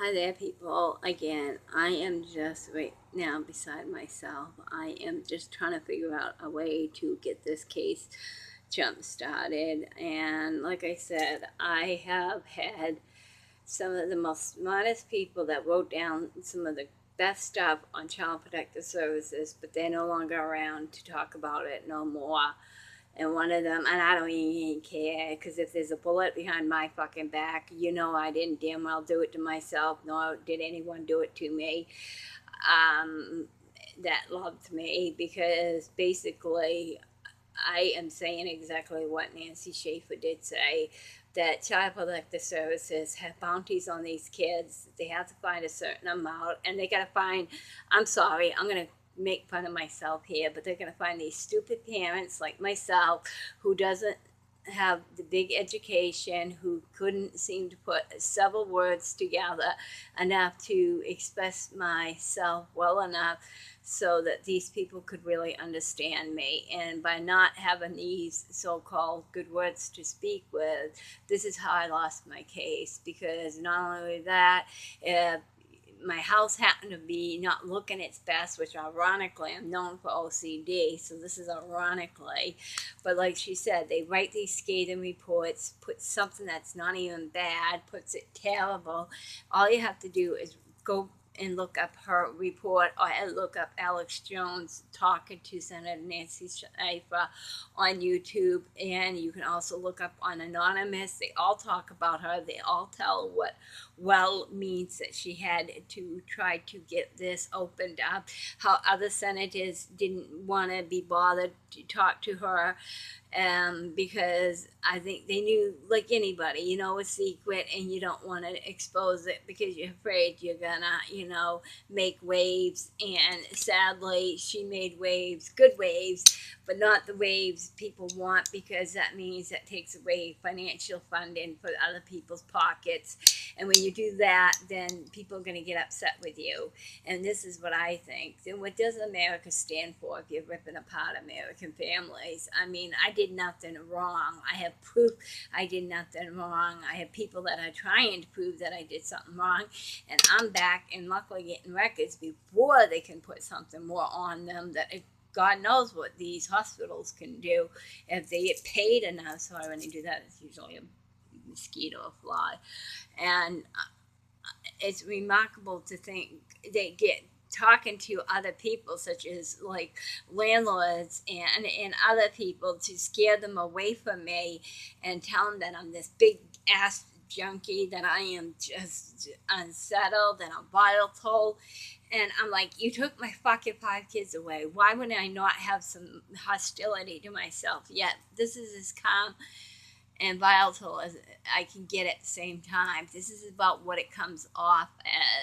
Hi there, people. Again, I am just right now beside myself. I am just trying to figure out a way to get this case jump started. And like I said, I have had some of the most smartest people that wrote down some of the best stuff on Child Protective Services, but they're no longer around to talk about it no more. And one of them, and I don't even care, because if there's a bullet behind my fucking back, I didn't damn well do it to myself, nor did anyone do it to me. Um, that loved me, because basically I am saying exactly what Nancy Schaefer did say, that Child Protective Services have bounties on these kids. They have to find a certain amount, and they got to find, I'm sorry, I'm going to make fun of myself here, but they're going to find these stupid parents like myself who doesn't have the big education, who couldn't seem to put several words together enough to express myself well enough so that these people could really understand me. And by not having these so-called good words to speak with, this is how I lost my case. Because not only that, my house happened to be not looking its best, which ironically I'm known for OCD, so this is ironically. But like she said, they write these scathing reports, put something that's not even bad, puts it terrible. All you have to do is go and look up her report, or look up Alex Jones talking to Senator Nancy Schaefer on YouTube. And you can also look up on Anonymous. They all talk about her. They all tell what well means that she had to try to get this opened up, how other senators didn't want to be bothered to talk to her, because I think they knew, like anybody, a secret, and you don't want to expose it because you're afraid you're gonna, make waves. And sadly, she made waves, good waves, but not the waves people want, because that means that takes away financial funding for other people's pockets. And when you do that, then people are going to get upset with you. And this is what I think. Then what does America stand for if you're ripping apart American families? I mean, I did nothing wrong. I have proof I did nothing wrong. I have people that are trying to prove that I did something wrong. And I'm back and luckily getting records before they can put something more on them, that God knows what these hospitals can do if they get paid enough. So when they do that, it's usually a mosquito or fly. And it's remarkable to think they get talking to other people, such as like landlords and other people, to scare them away from me and tell them that I'm this big ass junkie, that I am just unsettled and I'm volatile. And I'm like, you took my fucking 5 kids away. Why would I not have some hostility to myself? Yet this is as calm and volatile as I can get at the same time. This is about what it comes off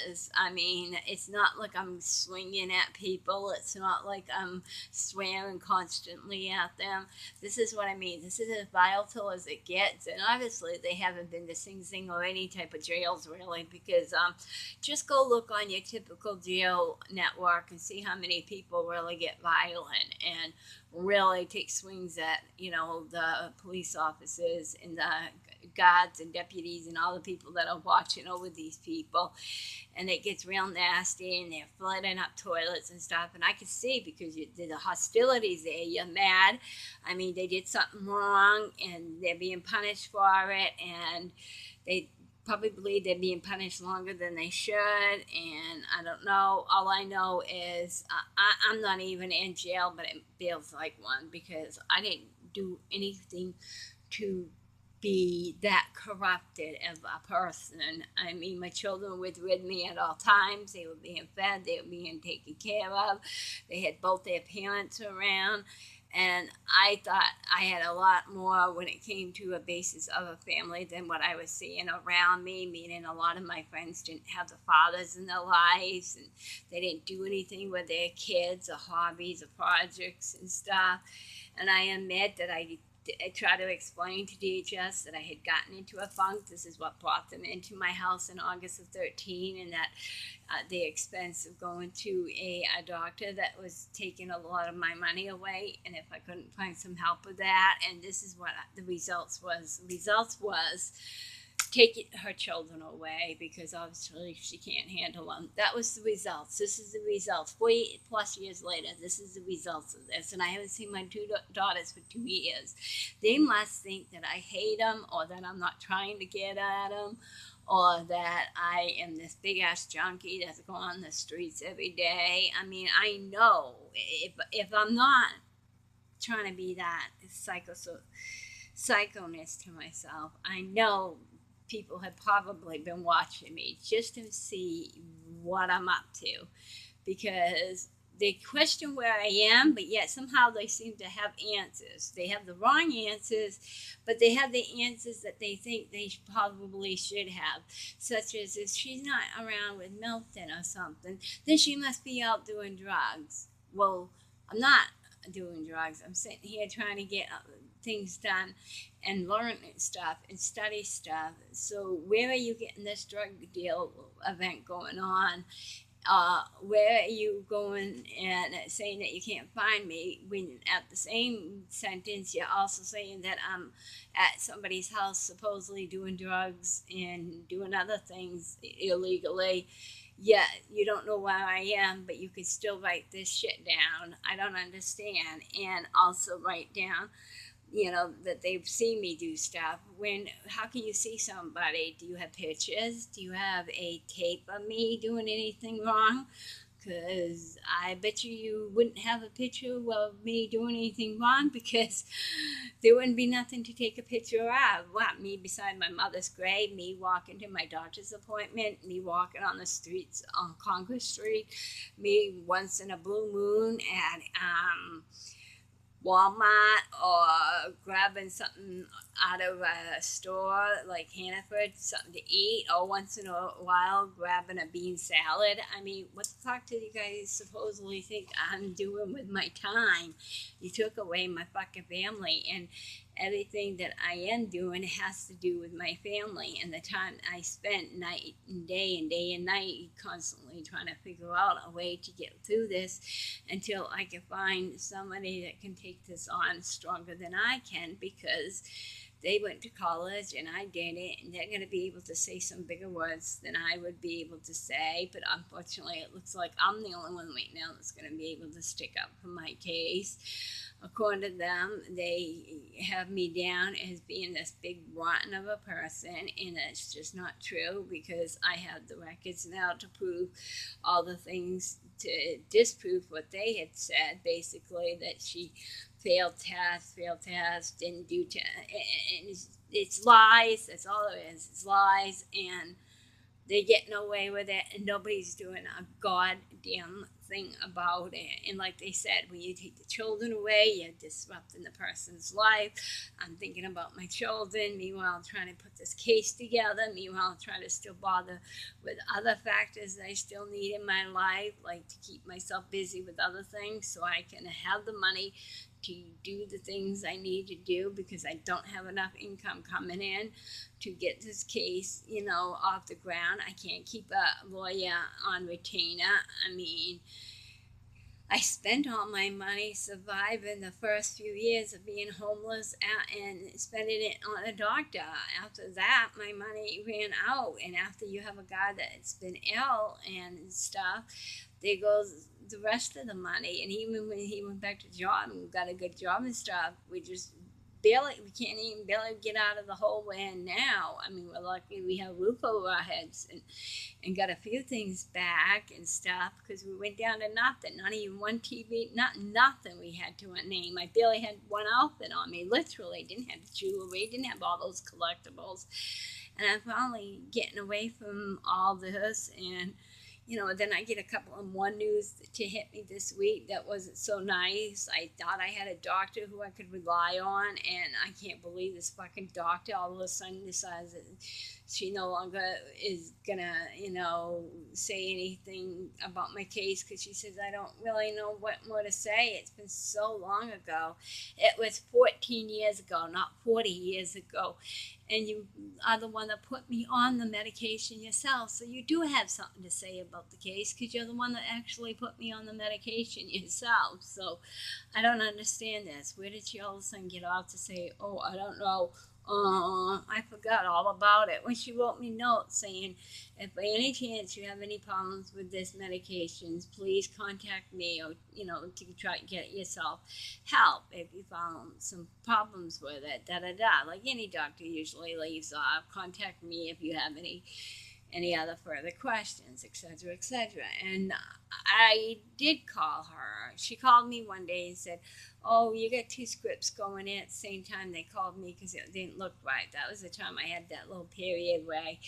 as. I mean, it's not like I'm swinging at people. It's not like I'm swearing constantly at them. This is what I mean. This is as volatile as it gets. And obviously, they haven't been to Sing Sing or any type of jails, really, because just go look on your typical jail network and see how many people really get violent and really take swings at, the police officers and the guards and deputies and all the people that are watching over these people. And it gets real nasty, and they're flooding up toilets and stuff. And I could see, because the hostility's there, you're mad. I mean, they did something wrong and they're being punished for it, and they probably believe they're being punished longer than they should. And I don't know. All I know is I'm not even in jail, but it feels like one, because I didn't do anything to be that corrupted of a person. I mean, my children were with me at all times. They were being fed, they were being taken care of. They had both their parents around. And I thought I had a lot more when it came to a basis of a family than what I was seeing around me, meaning a lot of my friends didn't have the fathers in their lives, and they didn't do anything with their kids or hobbies or projects and stuff. And I admit that I tried to explain to DHS that I had gotten into a funk. This is what brought them into my house in August of 13, and that the expense of going to a doctor that was taking a lot of my money away, and if I couldn't find some help with that. And this is what the results was. The results was take her children away because obviously she can't handle them. That was the results. This is the results. 40 plus years later, this is the results of this. And I haven't seen my two daughters for 2 years. They must think that I hate them, or that I'm not trying to get at them, or that I am this big ass junkie that's going on the streets every day. I mean, I know if I'm not trying to be that psychoness to myself, I know people have probably been watching me just to see what I'm up to, because they question where I am, but yet somehow they seem to have answers. They have the wrong answers, but they have the answers that they think they probably should have, such as if she's not around with Milton or something, then she must be out doing drugs. Well, I'm not doing drugs. I'm sitting here trying to get things done and learn stuff and study stuff. So where are you getting this drug deal event going on? Where are you going and saying that you can't find me, when at the same sentence you're also saying that I'm at somebody's house supposedly doing drugs and doing other things illegally? Yet you don't know where I am, but you could still write this shit down. I don't understand. And also write down, that they've seen me do stuff. When, how can you see somebody? Do you have pictures? Do you have a tape of me doing anything wrong? Because I bet you wouldn't have a picture of me doing anything wrong, because there wouldn't be nothing to take a picture of. What, me beside my mother's grave, me walking to my doctor's appointment, me walking on the streets on Congress Street, me once in a blue moon at Walmart, or grabbing something out of a store like Hannaford, something to eat, or once in a while grabbing a bean salad. I mean, what the fuck do you guys supposedly think I'm doing with my time? You took away my fucking family, and everything that I am doing has to do with my family and the time I spent night and day and night constantly trying to figure out a way to get through this until I can find somebody that can take this on stronger than I can, because they went to college and I didn't, and they're going to be able to say some bigger words than I would be able to say. But unfortunately, it looks like I'm the only one right now that's going to be able to stick up for my case. According to them, they have me down as being this big rotten of a person, and that's just not true, because I have the records now to prove all the things, to disprove what they had said, basically that she failed tests, didn't do tests, and it's lies. That's all it is. It's lies, and they're getting away with it, and nobody's doing a goddamn thing about it. And like they said, when you take the children away, you're disrupting the person's life. I'm thinking about my children, meanwhile trying to put this case together, meanwhile trying to still bother with other factors I still need in my life, like to keep myself busy with other things so I can have the money to do the things I need to do, because I don't have enough income coming in to get this case, off the ground. I can't keep a lawyer on retainer. I mean, I spent all my money surviving the first few years of being homeless and spending it on a doctor. After that, my money ran out. And after you have a guy that's been ill and stuff, there goes the rest of the money. And even when he went back to job and got a good job and stuff, we can't even barely get out of the hole we're in now. I mean, we're lucky we have a roof over our heads and got a few things back and stuff, because we went down to nothing, not even one TV, nothing we had to a name. I barely had one outfit on me, literally. Didn't have jewelry, didn't have all those collectibles. And I'm finally getting away from all this, and then I get a couple of more news to hit me this week that wasn't so nice. I thought I had a doctor who I could rely on, and I can't believe this fucking doctor all of a sudden decides that she no longer is gonna, say anything about my case, because she says I don't really know what more to say. It's been so long ago. It was 14 years ago, not 40 years ago. And you are the one that put me on the medication yourself. So you do have something to say about the case, because you're the one that actually put me on the medication yourself. So I don't understand this. Where did she all of a sudden get off to say, oh, I don't know, I forgot all about it when she wrote me notes saying, if by any chance you have any problems with this medications, please contact me, or to try to get yourself help if you found some problems with it. Da da da. Like any doctor usually leaves off. Contact me if you have any other further questions, etc., etc. And I did call her. She called me one day and said, "Oh, you got two scripts going in at the same time." They called me because it didn't look right. That was the time I had that little period where I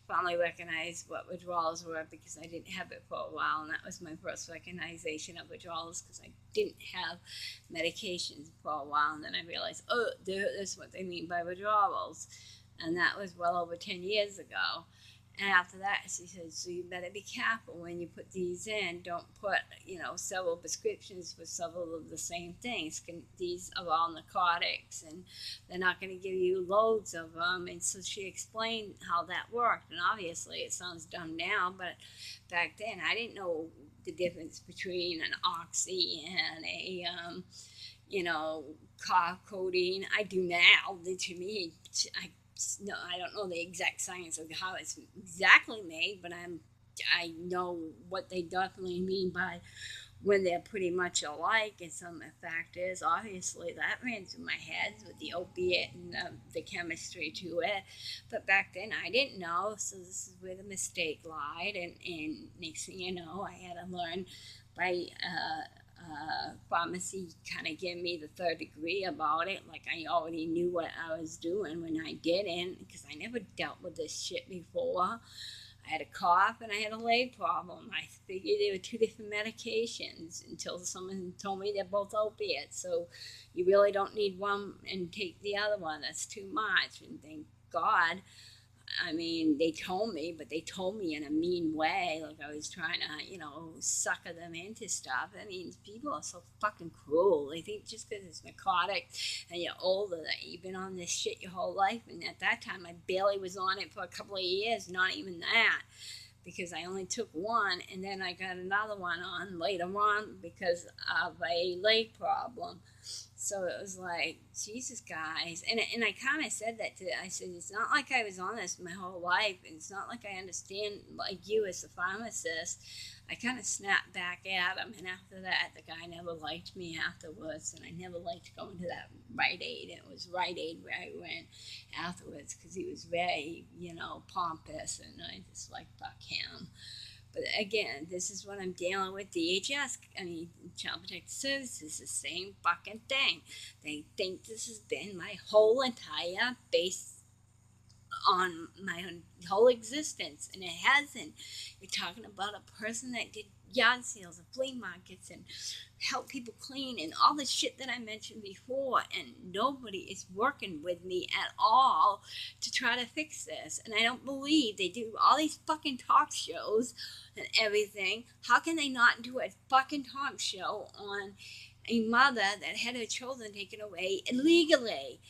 finally recognized what withdrawals were, because I didn't have it for a while, and that was my first recognition of withdrawals, because I didn't have medications for a while, and then I realized, oh, this is what they mean by withdrawals, and that was well over 10 years ago. And after that, she said, so you better be careful when you put these in. Don't put, several prescriptions for several of the same things. These are all narcotics, and they're not going to give you loads of them. And so she explained how that worked. And obviously, it sounds dumb now, but back then, I didn't know the difference between an oxy and a, codeine. I do now. To me, no, I don't know the exact science of how it's exactly made, but I know what they definitely mean by when they're pretty much alike. And some factors, obviously, that ran through my head with the opiate and the chemistry to it. But back then, I didn't know, so this is where the mistake lied. And next thing you know, I had to learn by pharmacy kind of gave me the third degree about it. Like I already knew what I was doing when I didn't, because I never dealt with this shit before. I had a cough and I had a leg problem. I figured they were two different medications until someone told me they're both opiates. So you really don't need one and take the other one. That's too much. And thank God, I mean, they told me, but they told me in a mean way, like I was trying to, sucker them into stuff. I mean, people are so fucking cruel. They think just because it's narcotic and you're older that you've been on this shit your whole life. And at that time, I barely was on it for a couple of years, not even that, because I only took one, and then I got another one on later on because of a leg problem. So it was like, Jesus, guys. And I kind of said that I said, it's not like I was on this my whole life. And it's not like I understand, like you as a pharmacist. I kind of snapped back at him. And after that, the guy never liked me afterwards. And I never liked going to that Rite Aid. And it was Rite Aid where I went afterwards, because he was very, pompous. And I just like, fuck him. But again, this is what I'm dealing with. DHS, Child Protective Services, the same fucking thing. They think this has been my whole entire base on my whole existence, and it hasn't. You're talking about a person that did yard sales and flea markets and help people clean and all the shit that I mentioned before, and nobody is working with me at all to try to fix this. And I don't believe they do all these fucking talk shows and everything. How can they not do a fucking talk show on a mother that had her children taken away illegally,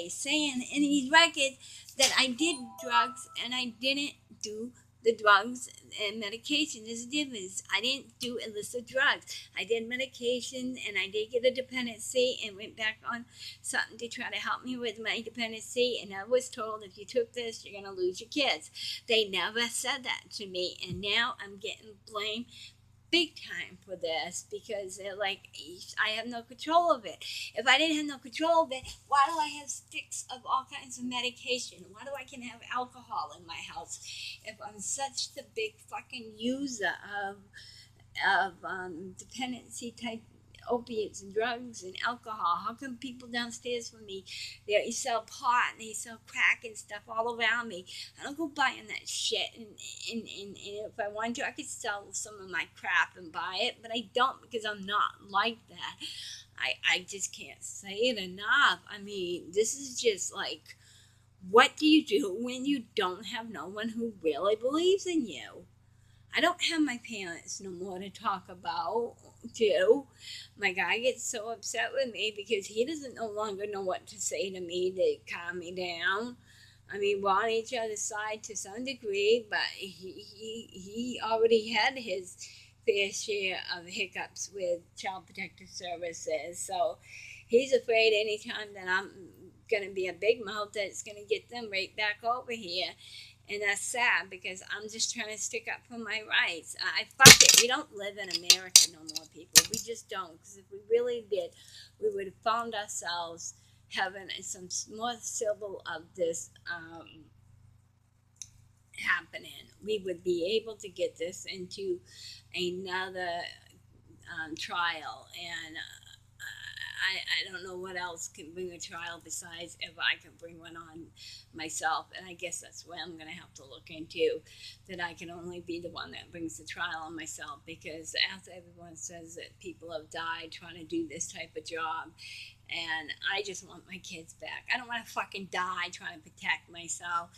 saying in these records that I did drugs and I didn't do the drugs and medication? There's a difference. I didn't do illicit drugs. I did medication, and I did get a dependency and went back on something to try to help me with my dependency. And I was told, if you took this, you're going to lose your kids. They never said that to me. And now I'm getting blamed big time for this, because they're like, I have no control of it. If I didn't have no control of it, why do I have sticks of all kinds of medication? Why do I can have alcohol in my house if I'm such the big fucking user of dependency type opiates and drugs and alcohol? How come people downstairs from me, they sell pot and they sell crack and stuff all around me? I don't go buying that shit, and if I wanted to, I could sell some of my crap and buy it, but I don't, because I'm not like that. I just can't say it enough. I mean, this is just like, what do you do when you don't have no one who really believes in you? I don't have my parents no more to talk about, too. My guy gets so upset with me because he doesn't no longer know what to say to me to calm me down. I mean, we're on each other's side to some degree, but he already had his fair share of hiccups with Child Protective Services. So he's afraid anytime that I'm going to be a big mouth that's going to get them right back over here. And that's sad because I'm just trying to stick up for my rights. I fuck it. We don't live in America no more, people. We just don't. Because if we really did, we would have found ourselves having some more civil of this happening. We would be able to get this into another trial, and I don't know what else can bring a trial besides if I can bring one on myself. And I guess that's what I'm going to have to look into, that I can only be the one that brings the trial on myself, because after everyone says that people have died trying to do this type of job, and I just want my kids back. I don't want to fucking die trying to protect myself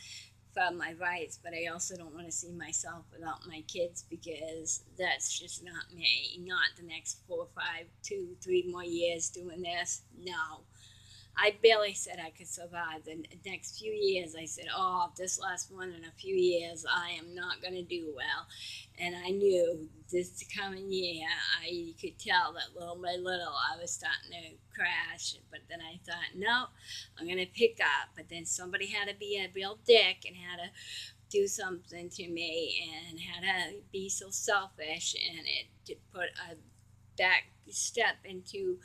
for my rights, but I also don't want to see myself without my kids, because that's just not me. Not the next 4, 5, 2, 3 more years doing this. No. I barely said I could survive the next few years. I said, oh, this last one in a few years, I am not going to do well. And I knew this coming year, I could tell that little by little I was starting to crash. But then I thought, no, I'm going to pick up. But then somebody had to be a real dick and had to do something to me and had to be so selfish, and it did put a back step into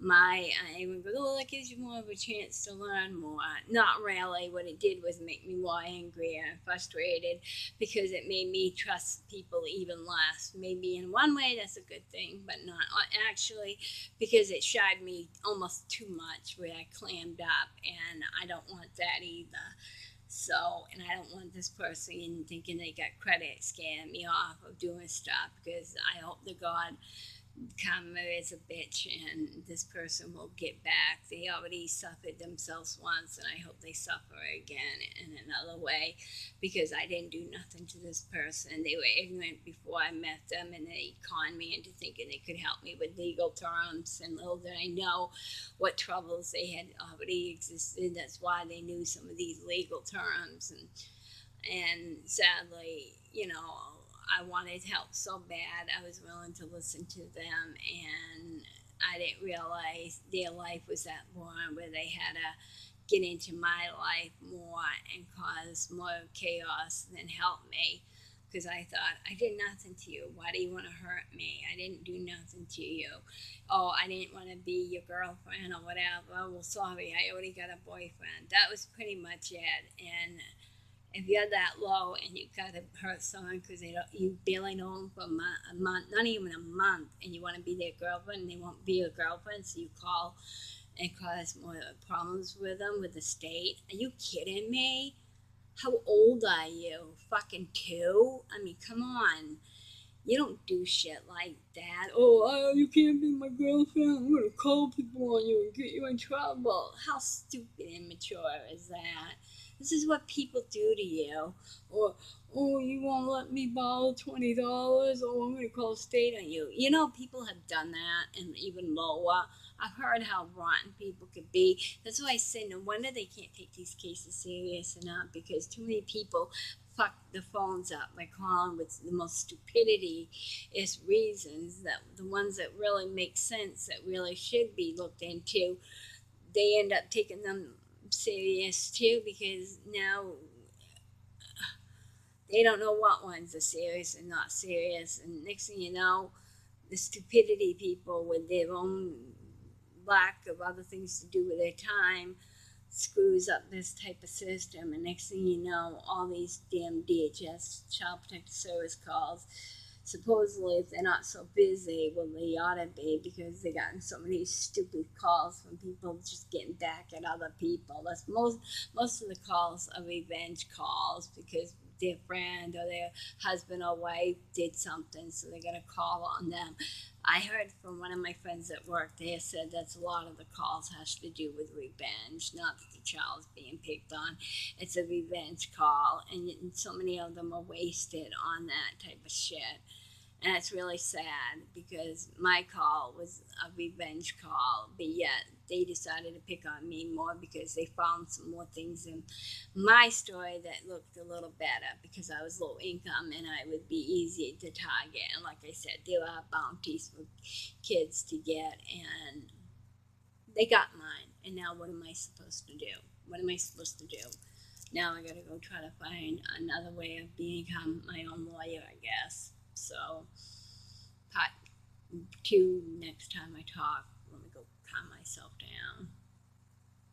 I would go, oh, that gives you more of a chance to learn more. Not really. What it did was make me more angry and frustrated, because it made me trust people even less. Maybe in one way that's a good thing, but not actually, because it shied me almost too much, where I clammed up, and I don't want that either. So, and I don't want this person thinking they got credit scaring me off of doing stuff, because I hope to God karma is a bitch, and this person will get back. They already suffered themselves once, and I hope they suffer again in another way, because I didn't do nothing to this person. They were ignorant before I met them, and they conned me into thinking they could help me with legal terms, and little did I know what troubles they had already existed. That's why they knew some of these legal terms, and sadly, I wanted help so bad. I was willing to listen to them, and I didn't realize their life was that boring, where they had to get into my life more and cause more chaos than help me. Because I thought, I did nothing to you. Why do you want to hurt me? I didn't do nothing to you. Oh, I didn't want to be your girlfriend or whatever. Well, sorry, I already got a boyfriend. That was pretty much it. And if you're that low and you gotta hurt someone because you barely know them for a month, not even a month, and you want to be their girlfriend, and they won't be your girlfriend, so you call and cause more problems with them, with the state. Are you kidding me? How old are you? Fucking 2? I mean, come on. You don't do shit like that. Oh, you can't be my girlfriend. I'm gonna call people on you and get you in trouble. How stupid and immature is that? This is what people do to you. Or, oh, you won't let me borrow $20. Oh, I'm gonna call state on you. People have done that, and even lower. I've heard how rotten people could be. That's why I say no wonder they can't take these cases serious enough, because too many people fuck the phones up by calling with the most stupidity is reasons, that the ones that really make sense, that really should be looked into, they end up taking them serious too, because now they don't know what ones are serious and not serious. And next thing you know, the stupidity people with their own lack of other things to do with their time screws up this type of system. And next thing you know, all these damn DHS, Child Protective Service calls, supposedly if they're not so busy, well, they ought to be, because they gotten so many stupid calls from people just getting back at other people. That's most of the calls are revenge calls, because their friend or their husband or wife did something, so they're gonna call on them. I heard from one of my friends at work, they said that's a lot of the calls has to do with revenge, not that the child's being picked on. It's a revenge call, and so many of them are wasted on that type of shit. And it's really sad, because my call was a revenge call, but yet they decided to pick on me more because they found some more things in my story that looked a little better, because I was low income and I would be easy to target. And like I said, there are bounties for kids to get, and They got mine, and now what am I supposed to do? What am I supposed to do? Now I gotta go try to find another way of become my own lawyer, I guess. So, part two, next time I talk, let me go calm myself down.